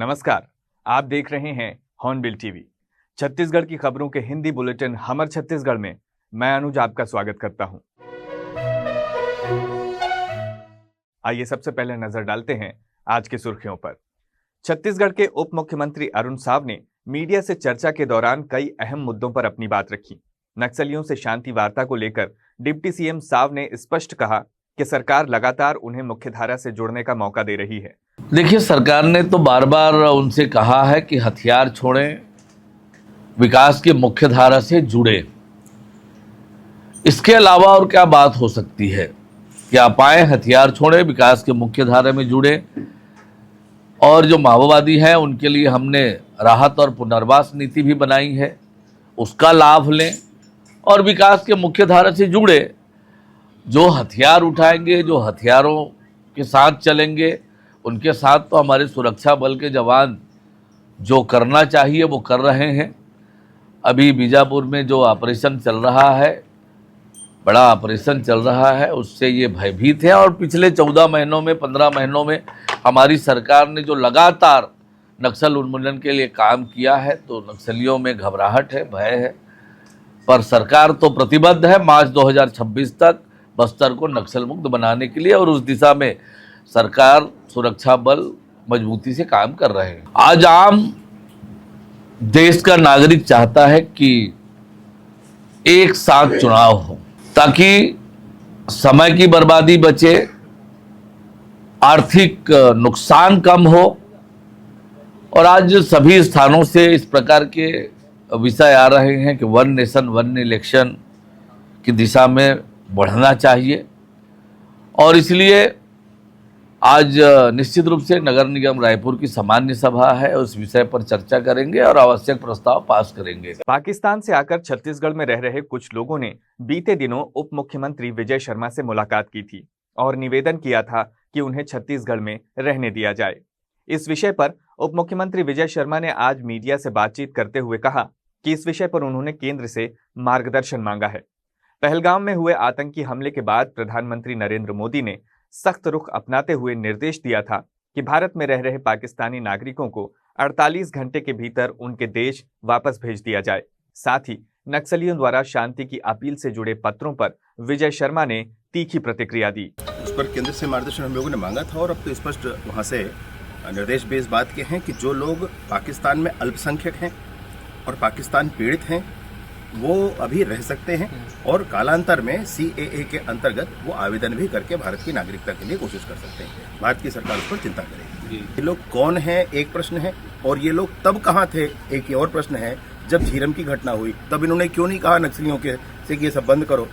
नमस्कार, आप देख रहे हैं हॉर्नबिल टीवी। छत्तीसगढ़ की खबरों के हिंदी बुलेटिन हमर छत्तीसगढ़ में मैं अनुज आपका स्वागत करता हूं। आइए सबसे पहले नजर डालते हैं आज की सुर्खियों पर। छत्तीसगढ़ के उप मुख्यमंत्री अरुण साव ने मीडिया से चर्चा के दौरान कई अहम मुद्दों पर अपनी बात रखी। नक्सलियों से शांति वार्ता को लेकर डिप्टी सीएम साव ने स्पष्ट कहा कि सरकार लगातार उन्हें मुख्यधारा से जुड़ने का मौका दे रही है। देखिए, सरकार ने तो बार बार उनसे कहा है कि हथियार छोड़ें, विकास की मुख्य धारा से जुड़े। इसके अलावा और क्या बात हो सकती है कि आप आए, हथियार छोड़ें, विकास के मुख्य धारा में जुड़े। और जो माओवादी हैं उनके लिए हमने राहत और पुनर्वास नीति भी बनाई है, उसका लाभ लें और विकास के मुख्य धारा से जुड़े। जो हथियार उठाएंगे, जो हथियारों के साथ चलेंगे, उनके साथ तो हमारे सुरक्षा बल के जवान जो करना चाहिए वो कर रहे हैं। अभी बीजापुर में जो ऑपरेशन चल रहा है, बड़ा ऑपरेशन चल रहा है, उससे ये भयभीत है। और पिछले 14 महीनों में, 15 महीनों में हमारी सरकार ने जो लगातार नक्सल उन्मूलन के लिए काम किया है, तो नक्सलियों में घबराहट है, भय है। पर सरकार तो प्रतिबद्ध है मार्च 2026 तक बस्तर को नक्सल मुक्त बनाने के लिए, और उस दिशा में सरकार, सुरक्षा बल मजबूती से काम कर रहे हैं। आज आम देश का नागरिक चाहता है कि एक साथ चुनाव हो, ताकि समय की बर्बादी बचे, आर्थिक नुकसान कम हो। और आज सभी स्थानों से इस प्रकार के विषय आ रहे हैं कि वन नेशन वन इलेक्शन की दिशा में बढ़ना चाहिए। और इसलिए आज निश्चित रूप से नगर निगम रायपुर की सामान्य सभा है, उस विषय पर चर्चा करेंगे और आवश्यक प्रस्ताव पास करेंगे। पाकिस्तान से आकर छत्तीसगढ़ में रह रहे कुछ लोगों ने बीते दिनों उप मुख्यमंत्री विजय शर्मा से मुलाकात की थी और निवेदन किया था कि उन्हें छत्तीसगढ़ में रहने दिया जाए। इस विषय पर उप मुख्यमंत्री विजय शर्मा ने आज मीडिया से बातचीत करते हुए कहा कि इस विषय पर उन्होंने केंद्र से मार्गदर्शन मांगा है। पहलगाम में हुए आतंकी हमले के बाद प्रधानमंत्री नरेंद्र मोदी ने सख्त रुख अपनाते हुए निर्देश दिया था कि भारत में रह रहे पाकिस्तानी नागरिकों को 48 घंटे के भीतर उनके देश वापस भेज दिया जाए। साथ ही नक्सलियों द्वारा शांति की अपील से जुड़े पत्रों पर विजय शर्मा ने तीखी प्रतिक्रिया दी। उस पर केंद्र से मार्गदर्शन हम लोगों ने मांगा था और अब तो स्पष्ट वहाँ से निर्देश भी इस बात के हैं कि जो लोग पाकिस्तान में अल्पसंख्यक हैं और पाकिस्तान पीड़ित हैं, वो अभी रह सकते हैं और कालांतर में CAA के अंतर्गत वो आवेदन भी करके भारत की नागरिकता के लिए कोशिश कर सकते हैं। भारत की सरकार उस पर चिंता करेगी। ये लोग कौन है, एक प्रश्न है, और ये लोग तब कहाँ थे, एक ही और प्रश्न है। जब झीरम की घटना हुई तब इन्होंने क्यों नहीं कहा नक्सलियों के से कि ये सब बंद करो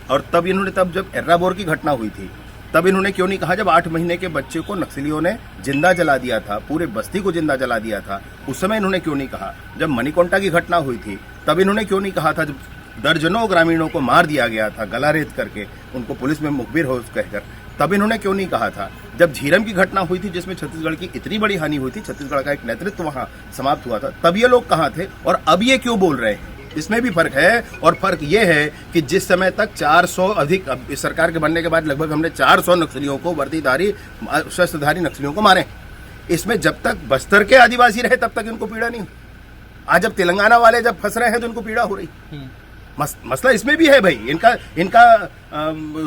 और तब जब एर्राबोर की घटना हुई थी तब इन्होंने क्यों नहीं कहा, जब 8 महीने के बच्चे को नक्सलियों ने जिंदा जला दिया था, पूरे बस्ती को जिंदा जला दिया था, उस समय इन्होंने क्यों नहीं कहा। जब मणिकोंटा की घटना हुई थी तब इन्होंने क्यों नहीं कहा था, जब दर्जनों ग्रामीणों को मार दिया गया था गला रेत करके, उनको पुलिस में मुखबिर हो कहकर, तब इन्होंने क्यों नहीं कहा था। जब झीरम की घटना हुई थी जिसमें छत्तीसगढ़ की इतनी बड़ी हानि हुई थी, छत्तीसगढ़ का एक नेतृत्व वहां समाप्त हुआ था, तब ये लोग कहाँ थे और अब ये क्यों बोल रहे हैं। इसमें भी फर्क है। और फर्क ये है कि जिस समय तक 400 अधिक, इस सरकार के बनने के बाद लगभग हमने 400 नक्सलियों को, वर्दीधारी शस्त्रधारी नक्सलियों को मारे। इसमें जब तक बस्तर के आदिवासी रहे तब तक इनको पीड़ा नहीं। आज जब तेलंगाना वाले जब फंस रहे हैं तो इनको पीड़ा हो रही। मसला इसमें भी है भाई, इनका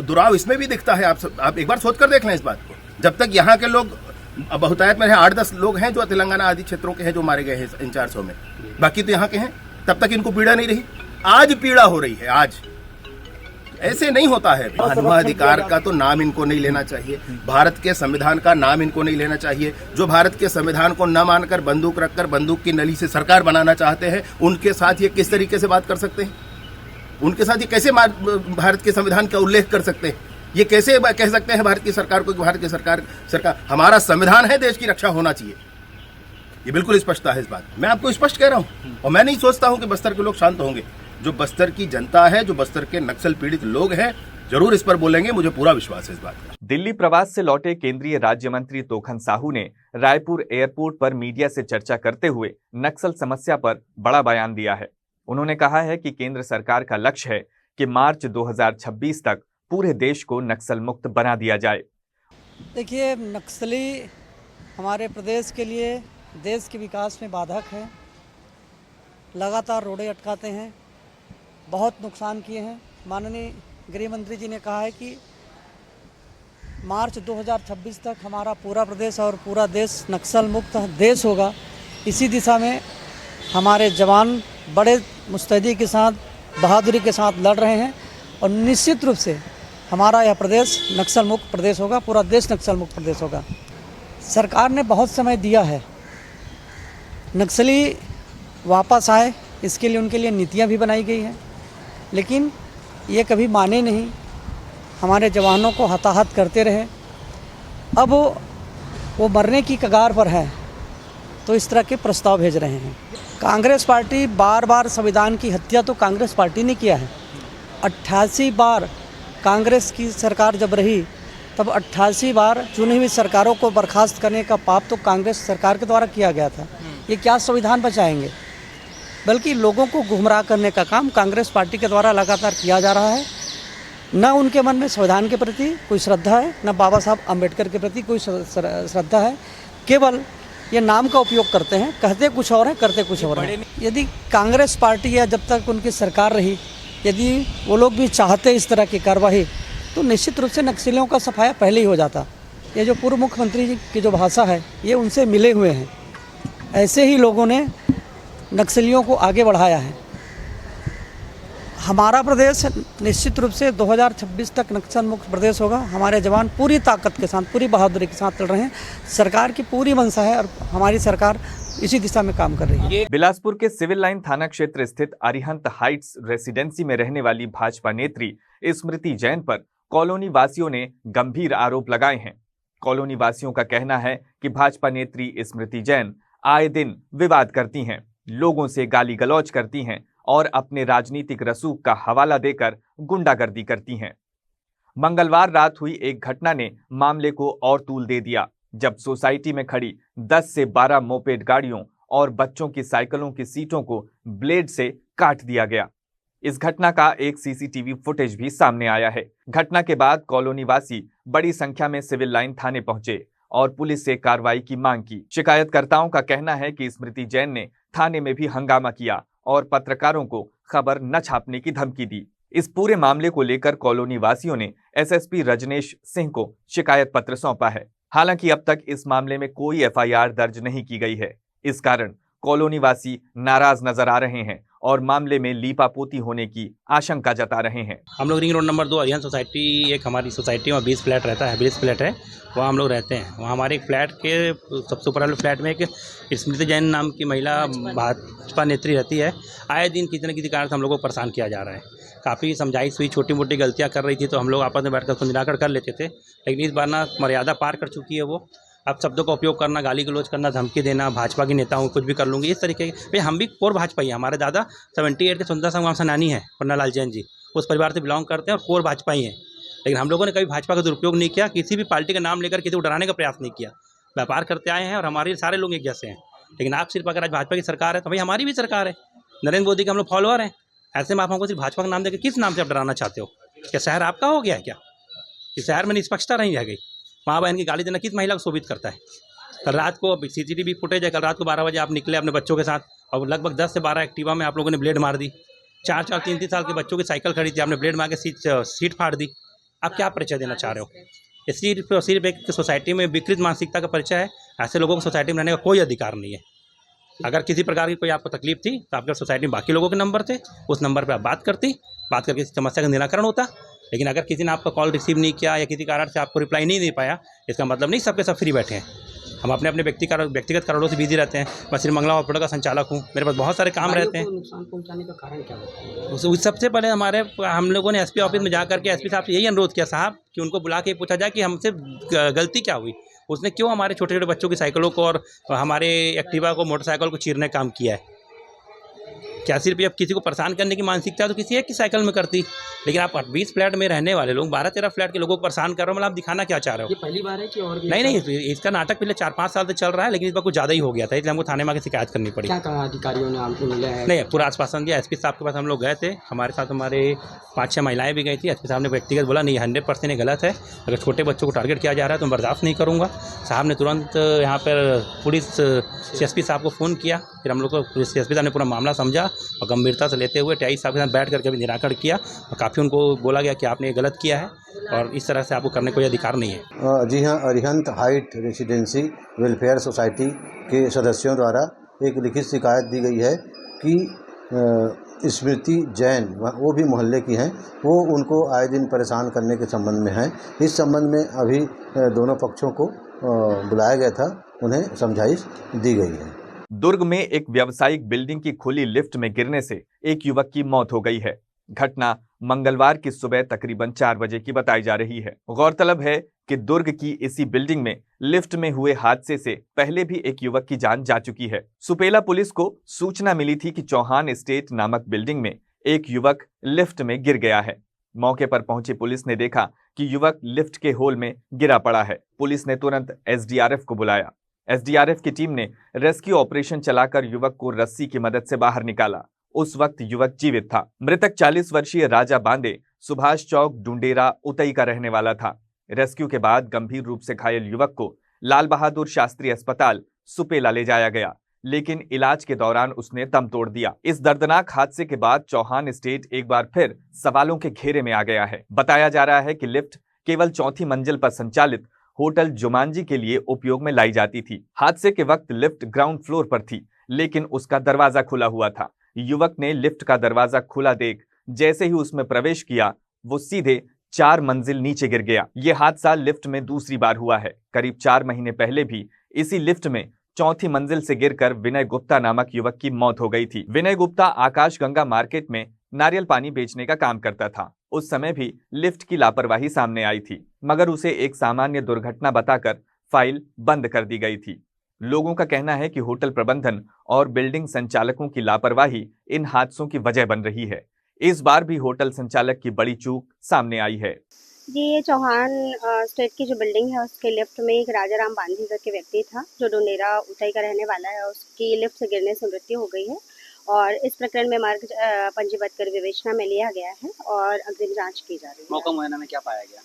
दुराव इसमें भी दिखता है। आप एक बार सोच कर देख लें इस बात को। जब तक यहाँ के लोग बहुतायत में 8-10 लोग हैं जो तेलंगाना आदि क्षेत्रों के हैं जो मारे गए हैं इन 400 में, बाकी तो यहाँ के हैं, तब तक इनको पीड़ा नहीं रही। आज पीड़ा हो रही है। आज ऐसे नहीं होता है। मानवाधिकार का तो नाम इनको नहीं लेना चाहिए, भारत के संविधान का नाम इनको नहीं लेना चाहिए। जो भारत के संविधान को न मानकर बंदूक रखकर बंदूक की नली से सरकार बनाना चाहते हैं, उनके साथ ये किस तरीके से बात कर सकते हैं। उनके साथ ये कैसे भारत के संविधान का उल्लेख कर सकते हैं। ये कैसे कह सकते हैं भारत की सरकार को कि भारत की सरकार हमारा संविधान है, देश की रक्षा होना चाहिए। ये बिल्कुल स्पष्टता है इस बात। मैं आपको स्पष्ट कह रहा हूँ और मैं नहीं सोचता हूँ कि बस्तर के लोग शांत होंगे। जो बस्तर की जनता है, जो बस्तर के नक्सल पीड़ित लोग हैं, जरूर इस पर बोलेंगे। मुझे पूरा विश्वास है इस बात का। दिल्ली प्रवास से लौटे केंद्रीय राज्य मंत्री तोखन साहू ने रायपुर एयरपोर्ट पर मीडिया से चर्चा करते हुए नक्सल समस्या पर बड़ा बयान दिया है। उन्होंने कहा है कि केंद्र सरकार का लक्ष्य है कि मार्च 2026 तक पूरे देश को नक्सल मुक्त बना दिया जाए। देखिए, नक्सली हमारे प्रदेश के लिए, देश के विकास में बाधक है। लगातार रोडें अटकाते हैं, बहुत नुकसान किए हैं। माननीय गृह मंत्री जी ने कहा है कि मार्च 2026 तक हमारा पूरा प्रदेश और पूरा देश नक्सल मुक्त देश होगा। इसी दिशा में हमारे जवान बड़े मुस्तैदी के साथ, बहादुरी के साथ लड़ रहे हैं और निश्चित रूप से हमारा यह प्रदेश नक्सल मुक्त प्रदेश होगा, पूरा देश नक्सल मुक्त प्रदेश होगा। सरकार ने बहुत समय दिया है, नक्सली वापस आए इसके लिए उनके लिए नीतियां भी बनाई गई हैं, लेकिन ये कभी माने नहीं, हमारे जवानों को हताहत करते रहे। अब वो मरने की कगार पर है तो इस तरह के प्रस्ताव भेज रहे हैं। कांग्रेस पार्टी बार बार संविधान की हत्या तो कांग्रेस पार्टी ने किया है। 88 बार कांग्रेस की सरकार जब रही तब 88 बार चुनी हुई सरकारों को बर्खास्त करने का पाप तो कांग्रेस सरकार के द्वारा किया गया था। ये क्या संविधान बचाएंगे, बल्कि लोगों को गुमराह करने का काम कांग्रेस पार्टी के द्वारा लगातार किया जा रहा है। न उनके मन में संविधान के प्रति कोई श्रद्धा है, न बाबा साहब अम्बेडकर के प्रति कोई श्रद्धा है। केवल ये नाम का उपयोग करते हैं, कहते कुछ और हैं, करते कुछ और हैं। यदि कांग्रेस पार्टी या जब तक उनकी सरकार रही, यदि वो लोग भी चाहते इस तरह की कार्रवाई, तो निश्चित रूप से नक्सलियों का सफाया पहले ही हो जाता। ये जो पूर्व मुख्यमंत्री जी की जो भाषा है, ये उनसे मिले हुए हैं। ऐसे ही लोगों ने नक्सलियों को आगे बढ़ाया है। हमारा प्रदेश निश्चित रूप से 2026 तक नक्सल मुक्त प्रदेश होगा। हमारे जवान पूरी ताकत के साथ, पूरी बहादुरी के साथ चल रहे हैं। सरकार की पूरी मंशा है और हमारी सरकार इसी दिशा में काम कर रही है। बिलासपुर के सिविल लाइन थाना क्षेत्र स्थित अरिहंत हाइट्स रेसिडेंसी में रहने वाली भाजपा नेत्री स्मृति जैन पर कॉलोनी वासियों ने गंभीर आरोप लगाए हैं। कॉलोनी वासियों का कहना है कि भाजपा नेत्री स्मृति जैन आए दिन विवाद करती हैं, लोगों से गाली गलौज करती हैं और अपने राजनीतिक रसूख का हवाला देकर गुंडागर्दी करती हैं। मंगलवार रात हुई एक घटना ने मामले को और तूल दे दिया, जब सोसाइटी में खड़ी 10 से 12 मोपेड गाड़ियों और बच्चों की साइकिलों की सीटों को ब्लेड से काट दिया गया। इस घटना का एक सीसीटीवी फुटेज भी सामने आया है। घटना के बाद कॉलोनी वासी बड़ी संख्या में सिविल लाइन थाने पहुंचे और पुलिस से कार्रवाई की मांग की। शिकायतकर्ताओं का कहना है कि स्मृति जैन ने थाने में भी हंगामा किया और पत्रकारों को खबर न छापने की धमकी दी। इस पूरे मामले को लेकर कॉलोनी वासियों ने एसएसपी रजनेश सिंह को शिकायत पत्र सौंपा है। हालांकि अब तक इस मामले में कोई एफआईआर दर्ज नहीं की गई है। इस कारण कॉलोनी वासी नाराज नजर आ रहे हैं और मामले में लीपापोती होने की आशंका जता रहे हैं। हम लोग ring road number 2 Arihant society, एक हमारी सोसाइटी में 20 फ्लैट रहता है, 20 फ्लैट है, वहाँ हम लोग रहते हैं। वहाँ हमारे एक फ्लैट के सबसे ऊपर वाले फ्लैट में एक स्मृति जैन नाम की महिला भाजपा नेत्री रहती है। आए दिन किसी न किसी कारण से हम लोगों को परेशान किया जा रहा है। काफ़ी समझाइश हुई, छोटी मोटी गलतियाँ कर रही थी तो हम लोग आपस में बैठकर समझाकर कर लेते थे, लेकिन इस बार ना मर्यादा पार कर चुकी है वो। अब शब्दों का उपयोग करना, गाली गलौज करना, धमकी देना, भाजपा की नेता हूँ कुछ भी कर लूँगी, इस तरीके के। भाई हम भी कोर भाजपा ही हैं। हमारे दादा 78 के स्वतंत्रता संग्राम सेनानी है, पन्नालाल जैन जी, उस परिवार से बिलोंग करते हैं और कोर भाजपा ही हैं। लेकिन हम लोगों ने कभी भाजपा का दुरुपयोग नहीं किया, किसी भी पार्टी का नाम लेकर किसी को डराने का प्रयास नहीं किया। व्यापार करते आए हैं और हमारे सारे लोग एक जैसे हैं। लेकिन आप सिर्फ अगर आज भाजपा की सरकार है तो भाई हमारी भी सरकार है, नरेंद्र मोदी के हम लोग फॉलोअर हैं। ऐसे में आप हमको सिर्फ भाजपा का नाम देकर किस नाम से आप डराना चाहते हो? क्या शहर आपका हो गया है क्या? इस शहर में निष्पक्षता नहीं रह गई। माँ बहन की गाली देना किस महिला को शोभित करता है? कल रात को सीसीटीवी फुटेज है, कल रात को 12 बजे आप निकले अपने बच्चों के साथ और लगभग 10 से 12 एक्टिवा में आप लोगों ने ब्लेड मार दी। 4-4, 3-3 साल के बच्चों की साइकिल खड़ी थी, आपने ब्लेड मार के सीट फाड़ दी। आप क्या परिचय देना चाह रहे हो? सिर्फ एक सोसाइटी में विकृत मानसिकता का परिचय है। ऐसे लोगों को सोसाइटी में रहने का कोई अधिकार नहीं है। अगर किसी प्रकार की कोई आपको तकलीफ थी तो आपके सोसाइटी में बाकी लोगों के नंबर थे, उस नंबर पर आप बात करके इस समस्या का निराकरण होता। लेकिन अगर किसी ने आपका कॉल रिसीव नहीं किया या किसी कारण से आपको रिप्लाई नहीं दे पाया, इसका मतलब नहीं सबके सब फ्री बैठे हैं। हम अपने अपने व्यक्तिगत कारणों से बिजी रहते हैं। मैं श्री मंगला हॉस्पिटल का संचालक हूँ, मेरे पास बहुत सारे काम रहते हैं। नुकसान पहुंचाने का कारण क्या होता है? सबसे पहले हम लोगों ने एसपी ऑफिस में जा करके एसपी साहब से यही अनुरोध किया साहब कि उनको बुला के पूछा जाए कि हमसे गलती क्या हुई, उसने क्यों हमारे छोटे छोटे बच्चों की साइकिलों को और हमारे एक्टिवा को, मोटरसाइकिल को चीरने का काम किया है। ₹81 अब किसी को परेशान करने की मानसिकता तो किसी एक की साइकिल में करती, लेकिन आप 20 फ्लैट में रहने वाले लोग 12-13 फ्लैट के लोगों को परेशान कर रहे हो, मतलब आप दिखाना क्या चाह रहे ये हो? पहली बार है कि और भी नहीं, इसका नाटक पिछले 4-5 साल से चल रहा है, लेकिन इस बार कुछ ज़्यादा ही हो गया था, इसलिए हमको थाने में आके शिकायत करनी पड़ी। क्या कहा अधिकारियों ने, आपको मिला है? नहीं, पूरा आश्वासन दिया। एसपी साहब के पास हम लोग गए थे, हमारे साथ हमारे 5-6 महिलाएं भी गई थी। एसपी साहब ने व्यक्तिगत बोला नहीं 100% ये गलत है, अगर छोटे बच्चों को टारगेट किया जा रहा है तो मैं बर्दाश्त नहीं करूँगा। साहब ने तुरंत यहाँ पर पुलिस CSP साहब को फ़ोन किया, फिर हम लोग को CSP साहब ने पूरा मामला समझा और गंभीरता से लेते हुए TI साहब के साथ बैठ करके भी निराकरण किया और काफ़ी उनको बोला गया कि आपने ये गलत किया है और इस तरह से आपको करने का कोई अधिकार नहीं है। जी हाँ, Arihant height residency welfare society के सदस्यों द्वारा एक लिखित शिकायत दी गई है कि स्मृति जैन, वो भी मोहल्ले की हैं, वो उनको आए दिन परेशान करने के संबंध में हैं। इस संबंध में अभी दोनों पक्षों को बुलाया गया था, उन्हें समझाइश दी गई है। दुर्ग में एक व्यावसायिक बिल्डिंग की खुली लिफ्ट में गिरने से एक युवक की मौत हो गई है। घटना मंगलवार की सुबह तकरीबन 4 बजे की बताई जा रही है। गौरतलब है कि दुर्ग की इसी बिल्डिंग में लिफ्ट में हुए हादसे से पहले भी एक युवक की जान जा चुकी है। सुपेला पुलिस को सूचना मिली थी कि चौहान एस्टेट नामक बिल्डिंग में एक युवक लिफ्ट में गिर गया है। मौके पर पहुंची पुलिस ने देखा कि युवक लिफ्ट के होल में गिरा पड़ा है। पुलिस ने तुरंत SDRF को बुलाया। SDRF की टीम ने रेस्क्यू ऑपरेशन चलाकर युवक को रस्सी की मदद से बाहर निकाला। उस वक्त युवक जीवित था। मृतक 40 वर्षीय राजा बांदे सुभाष चौक डुंडेरा उतई का रहने वाला था। रेस्क्यू के बाद गंभीर रूप से घायल युवक को लाल बहादुर शास्त्री अस्पताल सुपेला ले जाया गया, लेकिन इलाज के दौरान उसने दम तोड़ दिया। इस दर्दनाक हादसे के बाद चौहान एस्टेट एक बार फिर सवालों के घेरे में आ गया है। बताया जा रहा है कि लिफ्ट केवल 4थी मंजिल पर संचालित होटल जुमांजी के लिए उपयोग में लाई जाती थी। हादसे के वक्त लिफ्ट ग्राउंड फ्लोर पर थी, लेकिन उसका दरवाजा खुला हुआ था। युवक ने लिफ्ट का दरवाजा खुला देख जैसे ही उसमें प्रवेश किया, वो सीधे 4 मंजिल नीचे गिर गया। ये हादसा लिफ्ट में दूसरी बार हुआ है। करीब 4 महीने पहले भी इसी लिफ्ट में 4थी मंजिल से गिरकर विनय गुप्ता नामक युवक की मौत हो गई थी। विनय गुप्ता आकाश गंगा मार्केट में नारियल पानी बेचने का काम करता था। उस समय भी लिफ्ट की लापरवाही सामने आई थी, मगर उसे एक सामान्य दुर्घटना बताकर फाइल बंद कर दी गई थी। लोगों का कहना है कि होटल प्रबंधन और बिल्डिंग संचालकों की लापरवाही इन हादसों की वजह बन रही है। इस बार भी होटल संचालक की बड़ी चूक सामने आई है। जी, ये चौहान स्टेट की जो बिल्डिंग है उसके लिफ्ट में एक राजा राम बांधी करके व्यक्ति था जो डुंडेरा उतई का रहने वाला है। उसकी लिफ्ट से गिरने से मृत्यु हो गई है और इस प्रकरण में मार्ग पंजीबद्ध कर विवेचना में लिया गया है और अग्रिम जांच की जा रही है। मौका मुआयना में क्या पाया गया?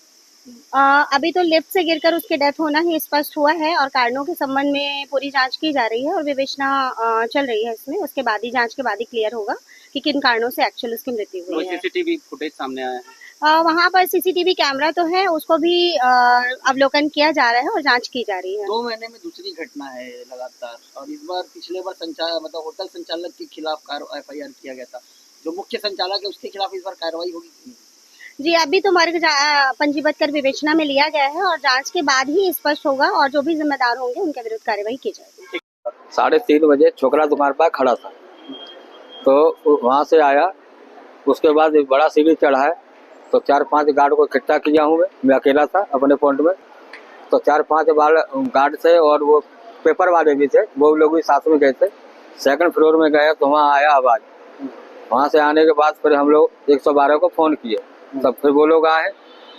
अभी तो लिफ्ट से गिरकर उसके डेथ होना ही स्पष्ट हुआ है और कारणों के संबंध में पूरी जांच की जा रही है और विवेचना चल रही है इसमें। उसके बाद ही जांच के बाद ही क्लियर होगा कि किन कारणों से एक्चुअल उसकी मृत्यु हुई है। CCTV फुटेज सामने आया है? वहाँ पर CCTV कैमरा तो है, उसको भी अवलोकन किया जा रहा है और जांच की जा रही है। 2 महीने में दूसरी घटना है लगातार, और इस बार पिछले बार होटल संचालक के खिलाफ FIR किया गया था। जो मुख्य संचालक है उसके खिलाफ इस बार कार्रवाई होगी? जी, अभी तो मार्ग पंजीबद्ध कर विवेचना में लिया गया है और जांच के बाद ही स्पष्ट होगा और जो भी जिम्मेदार होंगे उनके विरुद्ध कार्रवाई की जाएगी। 3:30 बजे छोकरा दुकान पर खड़ा था, तो वहाँ से आया। उसके बाद एक बड़ा सीढ़ी चढ़ा है, तो 4-5 गार्ड को इकट्ठा किया हूँ। मैं अकेला था अपने पॉइंट में, तो 4-5 गार्ड थे और वो पेपर वाले भी थे, वो लोग भी साथ में गए थे। 2nd फ्लोर में गए तो वहाँ आया आवाज़। वहाँ से आने के बाद फिर हम लोग 112 को फ़ोन किए, तब फिर वो लोग आए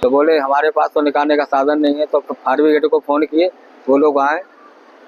तो बोले हमारे पास तो निकालने का साधन नहीं है। तो फायर ब्रिगेड को फ़ोन किए, वो लोग आए,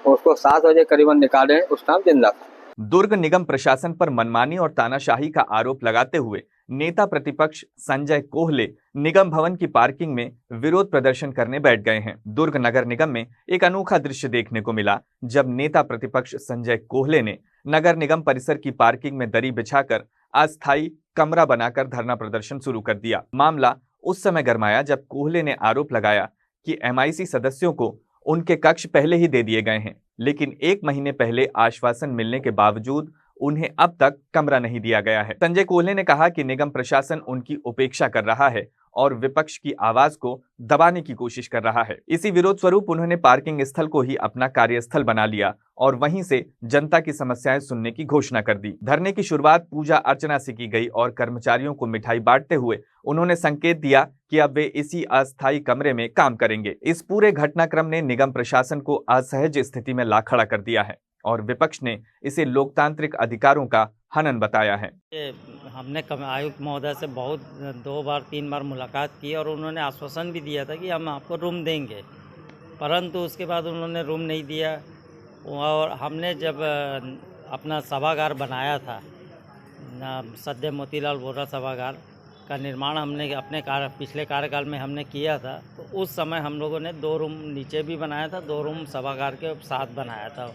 उसको 7 बजे करीबन निकाले। उस टाइम जिंदा था। दुर्ग निगम प्रशासन पर मनमानी और तानाशाही का आरोप लगाते हुए नेता प्रतिपक्ष संजय कोहले निगम भवन की पार्किंग में विरोध प्रदर्शन करने बैठ गए हैं। दुर्ग नगर निगम में एक अनोखा दृश्य देखने को मिला जब नेता प्रतिपक्ष संजय कोहले ने नगर निगम परिसर की पार्किंग में दरी बिछाकर अस्थायी कमरा बनाकर धरना प्रदर्शन शुरू कर दिया। मामला उस समय गरमाया जब कोहले ने आरोप लगाया कि MIC सदस्यों को उनके कक्ष पहले ही दे दिए गए हैं, लेकिन 1 महीने पहले आश्वासन मिलने के बावजूद उन्हें अब तक कमरा नहीं दिया गया है। संजय कोहले ने कहा कि निगम प्रशासन उनकी उपेक्षा कर रहा है और विपक्ष की आवाज को दबाने की कोशिश कर रहा है। इसी विरोध स्वरूप उन्होंने पार्किंग स्थल को ही अपना कार्यस्थल बना लिया और वहीं से जनता की समस्याएं सुनने की घोषणा कर दी। धरने की शुरुआत पूजा अर्चना से की गई और कर्मचारियों को मिठाई बांटते हुए उन्होंने संकेत दिया कि अब वे इसी अस्थायी कमरे में काम करेंगे। इस पूरे घटनाक्रम ने निगम प्रशासन को असहज स्थिति में ला खड़ा कर दिया है और विपक्ष ने इसे लोकतांत्रिक अधिकारों का हनन बताया है। हमने आयुक्त महोदय से बहुत 2 बार 3 बार मुलाकात की और उन्होंने आश्वासन भी दिया था कि हम आपको रूम देंगे, परंतु उसके बाद उन्होंने रूम नहीं दिया। और हमने जब अपना सभागार बनाया था, सद्य मोतीलाल वोरा सभागार का निर्माण हमने अपने पिछले कार्यकाल में हमने किया था, तो उस समय हम लोगों ने 2 रूम नीचे भी बनाया था, 2 रूम सभागार के साथ बनाया था।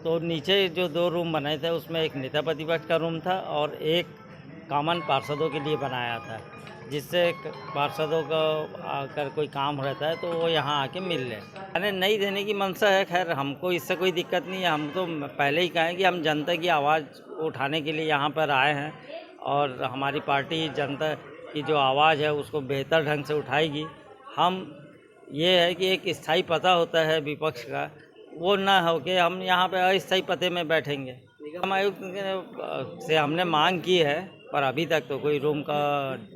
तो नीचे जो 2 रूम बनाए थे उसमें एक नेता प्रतिपक्ष का रूम था और एक कॉमन पार्षदों के लिए बनाया था, जिससे पार्षदों का अगर कोई काम रहता है तो वो यहाँ आके मिल लें। यानी नहीं देने की मंशा है। खैर हमको इससे कोई दिक्कत नहीं है, हम तो पहले ही कहें कि हम जनता की आवाज़ उठाने के लिए यहाँ पर आए हैं और हमारी पार्टी जनता की जो आवाज़ है उसको बेहतर ढंग से उठाएगी। हम ये है कि एक स्थायी पता होता है विपक्ष का, वो ना हो कि हम यहाँ पे अस्थायी पते में बैठेंगे। निगम आयुक्त से हमने मांग की है, पर अभी तक तो कोई रूम का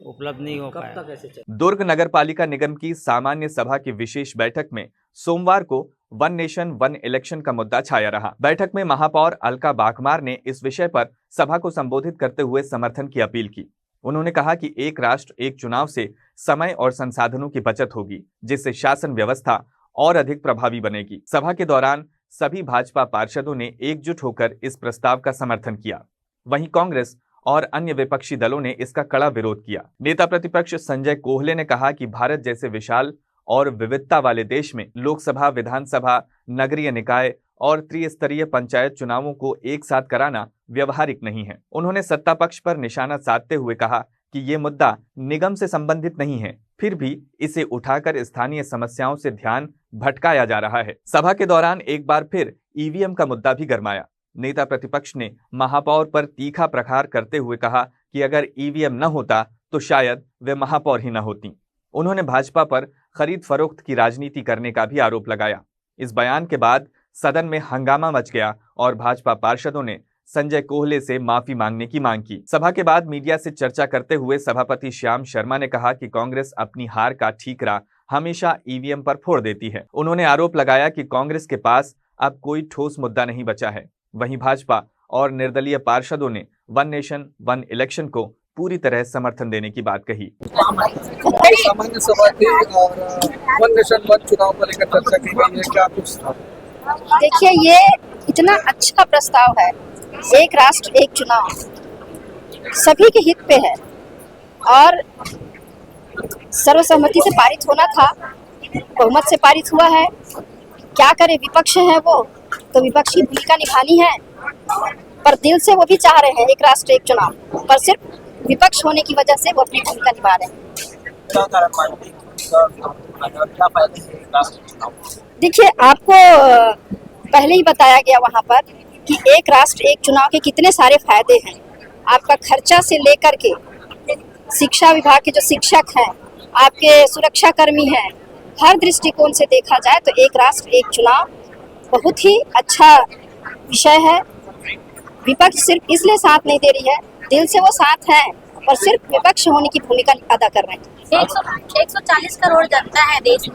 उपलब्ध नहीं हो पाया। दुर्ग नगर पालिका निगम की सामान्य सभा की विशेष बैठक में सोमवार को वन नेशन वन इलेक्शन का मुद्दा छाया रहा। बैठक में महापौर अलका बाकमार ने इस विषय पर सभा को संबोधित करते हुए समर्थन की अपील की। उन्होंने कहा कि एक राष्ट्र एक चुनाव से समय और संसाधनों की बचत होगी, जिससे शासन व्यवस्था और अधिक प्रभावी बनेगी। सभा के दौरान सभी भाजपा पार्षदों ने एकजुट होकर इस प्रस्ताव का समर्थन किया। वहीं कांग्रेस और अन्य विपक्षी दलों ने इसका कड़ा विरोध किया। नेता प्रतिपक्ष संजय कोहले ने कहा कि भारत जैसे विशाल और विविधता वाले देश में लोकसभा, विधानसभा, नगरीय निकाय और त्रिस्तरीय पंचायत चुनावों को एक साथ कराना व्यवहारिक नहीं है। उन्होंने सत्ता पक्ष पर निशाना साधते हुए कहा कि ये मुद्दा निगम से संबंधित नहीं है, फिर भी इसे उठाकर स्थानीय समस्याओं से ध्यान भटकाया जा रहा है। सभा के दौरान एक बार फिर ईवीएम का मुद्दा भी गरमाया। नेता प्रतिपक्ष ने महापौर पर तीखा प्रहार करते हुए कहा कि अगर ईवीएम न होता तो शायद वे महापौर ही न होती। उन्होंने भाजपा पर खरीद फरोख्त की राजनीति करने का भी आरोप लगाया। इस बयान के बाद सदन में हंगामा मच गया और भाजपा पार्षदों ने संजय कोहले से माफी मांगने की मांग की। सभा के बाद मीडिया से चर्चा करते हुए सभापति श्याम शर्मा ने कहा कि कांग्रेस अपनी हार का ठीकरा हमेशा ईवीएम पर फोड़ देती है। उन्होंने आरोप लगाया कि कांग्रेस के पास अब कोई ठोस मुद्दा नहीं बचा है। वहीं भाजपा और निर्दलीय पार्षदों ने वन नेशन वन इलेक्शन को पूरी तरह समर्थन देने की बात कही। सामान्य सभा थी और वन नेशन वन चुनाव को लेकर चर्चा की गई है, क्या कुछ था? देखिए, ये इतना अच्छा प्रस्ताव है, एक राष्ट्र एक चुनाव, सभी के हित पे है और सर्वसम्मति से पारित होना था, बहुमत से पारित हुआ है। क्या करे, विपक्ष है वो तो विपक्ष की भूमिका निभानी है, पर दिल से वो भी चाह रहे हैं एक राष्ट्र एक चुनाव, पर सिर्फ विपक्ष होने की वजह से वो अपनी भूमिका निभा रहे हैं। देखिए, आपको पहले ही बताया गया वहाँ पर कि एक राष्ट्र एक चुनाव के कितने सारे फायदे हैं। आपका खर्चा से लेकर के शिक्षा विभाग के जो शिक्षक हैं, आपके सुरक्षा कर्मी हैं, हर दृष्टिकोण से देखा जाए तो एक राष्ट्र एक चुनाव बहुत ही अच्छा विषय है। विपक्ष सिर्फ इसलिए साथ नहीं दे रही है, दिल से वो साथ है, पर सिर्फ विपक्ष होने की भूमिका अदा कर रहे हैं। 140 करोड़ जनता है देश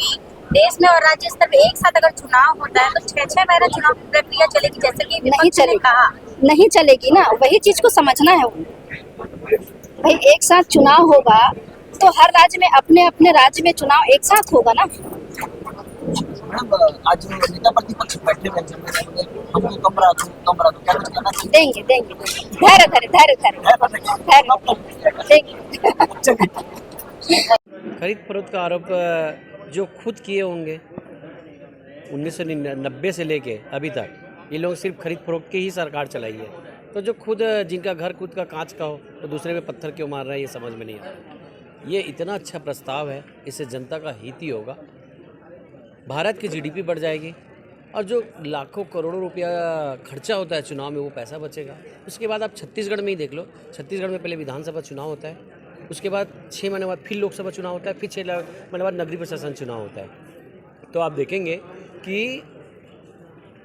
में और राज्य स्तर पे एक साथ अगर चुनाव होता है तो 6-6 महीने चुनाव प्रक्रिया चलेगी, जैसे कि नहीं चलेगी, नहीं चलेगी ना, वही चीज को समझना है। भाई एक साथ चुनाव होगा तो हर राज्य में अपने अपने राज्य में चुनाव एक साथ होगा ना। आज नेता प्रतिपक्ष बैठे हुए देंगे धैर्य खरीद फरोख्त का आरोप जो खुद किए होंगे 1990 से लेके अभी तक, ये लोग सिर्फ खरीद फरोख्त की ही सरकार चलाई है। तो जो खुद जिनका घर खुद का कांच का हो तो दूसरे पे पत्थर क्यों मार रहा है, ये समझ में नहीं आता। ये इतना अच्छा प्रस्ताव है, इससे जनता का हित ही होगा, भारत की जीडीपी बढ़ जाएगी और जो लाखों करोड़ों रुपया खर्चा होता है चुनाव में वो पैसा बचेगा। उसके बाद आप छत्तीसगढ़ में ही देख लो, छत्तीसगढ़ में पहले विधानसभा चुनाव होता है, उसके बाद 6 महीने बाद फिर लोकसभा चुनाव होता है, फिर 6 महीने बाद नगरीय प्रशासन चुनाव होता है। तो आप देखेंगे कि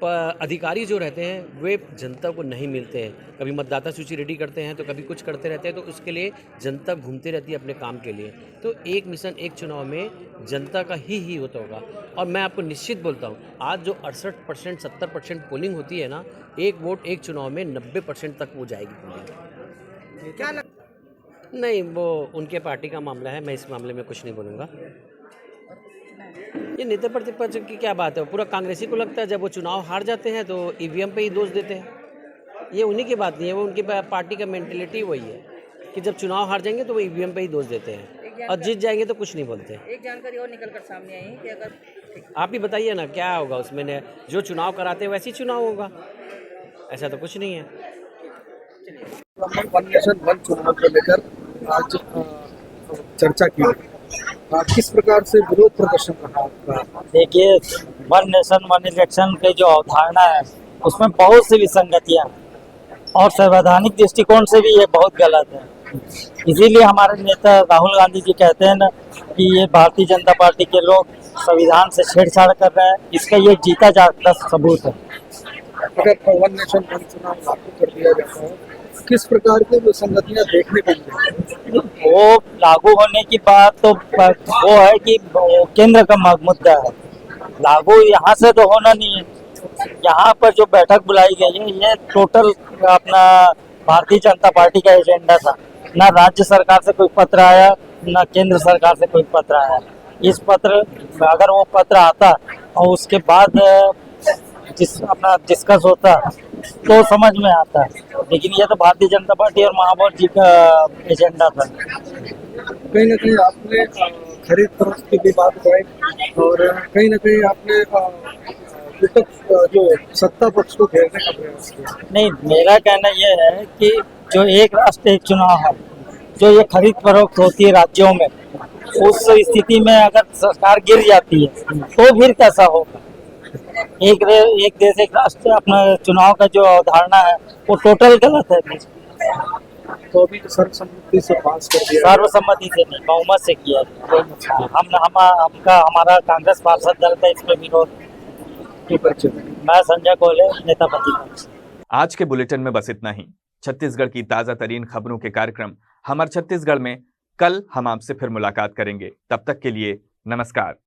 अधिकारी जो रहते हैं वे जनता को नहीं मिलते हैं, कभी मतदाता सूची रेडी करते हैं तो कभी कुछ करते रहते हैं, तो उसके लिए जनता घूमती रहती है अपने काम के लिए। तो एक मिशन एक चुनाव में जनता का ही होता होगा। और मैं आपको निश्चित बोलता हूँ, आज जो 68% 70% पोलिंग होती है ना, एक वोट एक चुनाव में 90% तक वो जाएगी पोलिंग। क्या नहीं, वो उनके पार्टी का मामला है, मैं इस मामले में कुछ नहीं बोलूँगा। ये नेता प्रतिपक्ष की क्या बात है, पूरा कांग्रेसी को लगता है जब वो चुनाव हार जाते हैं तो ईवीएम पे ही दोष देते हैं। ये उन्हीं की बात नहीं है, वो उनकी पार्टी का मेंटेलिटी वही है कि जब चुनाव हार जाएंगे तो वो ईवीएम पे ही दोष देते हैं और जीत जाएंगे तो कुछ नहीं बोलते। एक जानकारी और निकल कर सामने आई कि अगर आप ही बताइए ना क्या होगा उसमें, जो चुनाव कराते हैं वैसे ही चुनाव होगा, ऐसा तो कुछ नहीं है। वन नेशन वन चुनाव को लेकर आज चर्चा की, किस प्रकार से विरोध प्रदर्शन रहा आपका? देखिए, वन नेशन वन इलेक्शन की जो अवधारणा है उसमें बहुत सी विसंगतियां और संवैधानिक दृष्टिकोण से भी ये बहुत गलत है। इसीलिए हमारे नेता राहुल गांधी जी कहते हैं ना कि ये भारतीय जनता पार्टी के लोग संविधान से छेड़छाड़ कर रहे हैं, इसका ये जीता जागता सबूत है। अगर वन नेशन वन चुनाव लागू कर दिया जाता है, किस प्रकार की विसंगतियां देखने को मिलेंगी? वो लागू होने की बात तो वो है कि केंद्र का मुद्दा है, लागू यहाँ से तो होना नहीं है। यहाँ पर जो बैठक बुलाई गई है ये टोटल अपना भारतीय जनता पार्टी का एजेंडा था। ना राज्य सरकार से कोई पत्र आया, ना केंद्र सरकार से कोई पत्र आया। इस पत्र, अगर वो पत्र आता और उसके बाद अपना डिस्कस होता तो समझ में आता, लेकिन ये तो भारतीय जनता पार्टी और महापौर जी का एजेंडा था। कहीं ना कहीं आपने खरीद फरोख्त की भी बात बताई और कहीं ना कहीं आपने जो सत्ता पक्ष को घेरने का प्रयास किया। नहीं, मेरा कहना यह है कि जो एक राष्ट्र एक चुनाव है, जो ये खरीद फरोख्त होती है राज्यों में, उस स्थिति में अगर सरकार गिर जाती है तो फिर कैसा होगा? एक देश एक राष्ट्र अपना चुनाव का जो अवधारणा है वो टोटल गलत है। तो अभी सर्वसम्मति से पास कर दिया? सर्वसम्मति से नहीं, बहुमत से किया। हमारा कांग्रेस पार्षद दल का इस पर विरोध। मैं संजय कोले, नेता प्रतिपक्ष। आज के बुलेटिन में बस इतना ही। छत्तीसगढ़ की ताजा तरीन खबरों के कार्यक्रम हमारे छत्तीसगढ़ में कल हम आपसे फिर मुलाकात करेंगे। तब तक के लिए नमस्कार।